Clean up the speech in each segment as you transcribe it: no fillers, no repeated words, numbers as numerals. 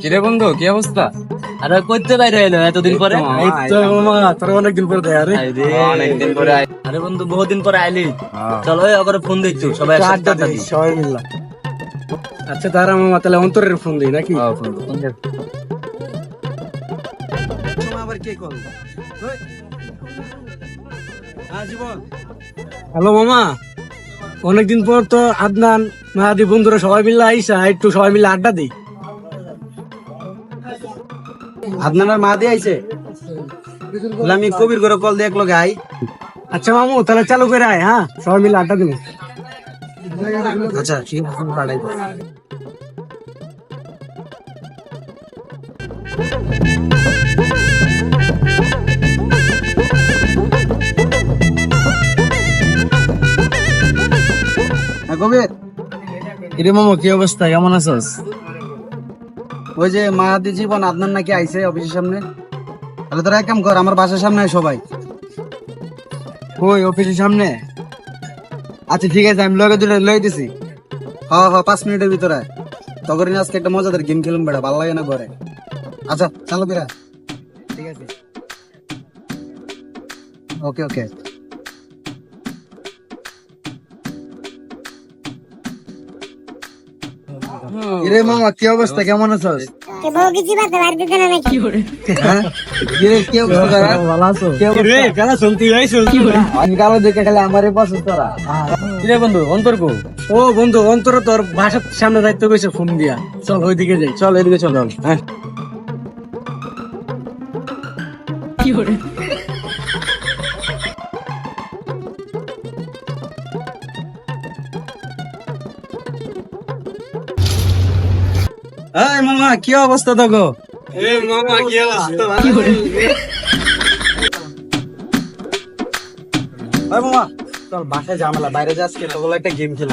কিরে বন্ধু, কি অবস্থা? আরে কইতে বাইরে এলো এতদিন পরে? অনেকদিন পরে অনেকদিন পরে আরে বন্ধু বহুদিন পরে আইলি, চলো ওকে ফোন দিচ্ছু, সবাই একসাথে আড্ডা দিই। সবাই মিললাম। আচ্ছা তারা মামা তাহলে অন্তরের ফোন দিই নাকি? হ্যালো মামা, অনেকদিন পর তো আদনান মাহাদি বন্ধুরা সবাই মিলে আইসা, একটু সবাই মিলে আড্ডা দিই। আদনানের মা দিয়ে আইছে, আমি কবির করে কল দিয়ে এক লগে আই। আচ্ছা মামু তাহলে চালু করে আয়, হ্যাঁ সবাই মিলে আড্ডা দিব। আচ্ছা ঠিক আছে, ফোন পাঠাই। কবির, কিরে মামা কি অবস্থা, কেমন আছিস? ওই যে মাহাদি জীবন আদনান নাকি আইছে অফিসের সামনে, তাহলে তোরা এক কাম কর, আমার বাসার সামনে আয় সবাই। কই অফিসের সামনে? আচ্ছা ঠিক আছে, আমি লগে দুটো লইতেছি। হ্যাঁ হ্যাঁ, 5 মিনিটের ভিতরে আয়। তখন আজকে একটা মজাদার গেম খেলুম বেড়া, ভালো লাগে না ঘরে। আচ্ছা চলো বিরা। ঠিক আছে। ওকে ওকে। কিরে মামা কি অবস্থা, কেমন আছিস? আমি কালো দেখে খালি আমারই পছন্দ তোরা। কিরে বন্ধু অন্তর কো? ও বন্ধু অন্তর তোর বাসার সামনে দায়িত্ব কইছে ফোন দিয়া, চল ওইদিকে যাই। চল এদিকে চল। হ্যাঁ এই মামা কি অবস্থা তো গো? মামা কি অবস্থা? ওই মামা চল বাসায় ঝামেলা, বাইরে যা, আজকে তোগুলো একটা গেম খেলবো।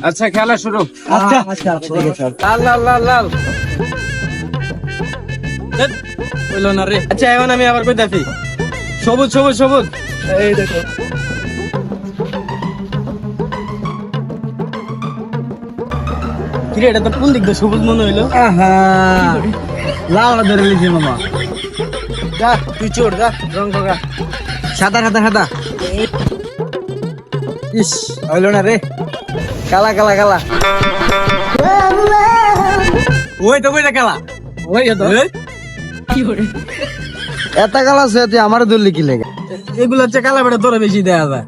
আচ্ছা খেলা শুরু। আচ্ছা আচ্ছা ঠিক আছে। লাল লাল লাল লাল বললো না রে। আচ্ছা এখন আমি আবার কই দেখি, সবুজ সবুজ সবুজ। এই দেখো কিরে, এটা তো কোন দিক দিয়ে সবুজ মনে হইলো? লাল ধরে লিখি মামা। যা তুই চোর, যা রং করা। সাদা সাদা সাদা। ইস হইলো না রে, কালা কালা কালা। ওই তো কইটা খেলা, ওই তো এত কালা আছে তুই আমার দূর লিখি লেগে। এগুলো হচ্ছে কালা বেটা, তোরা বেশি দেয়া যায়।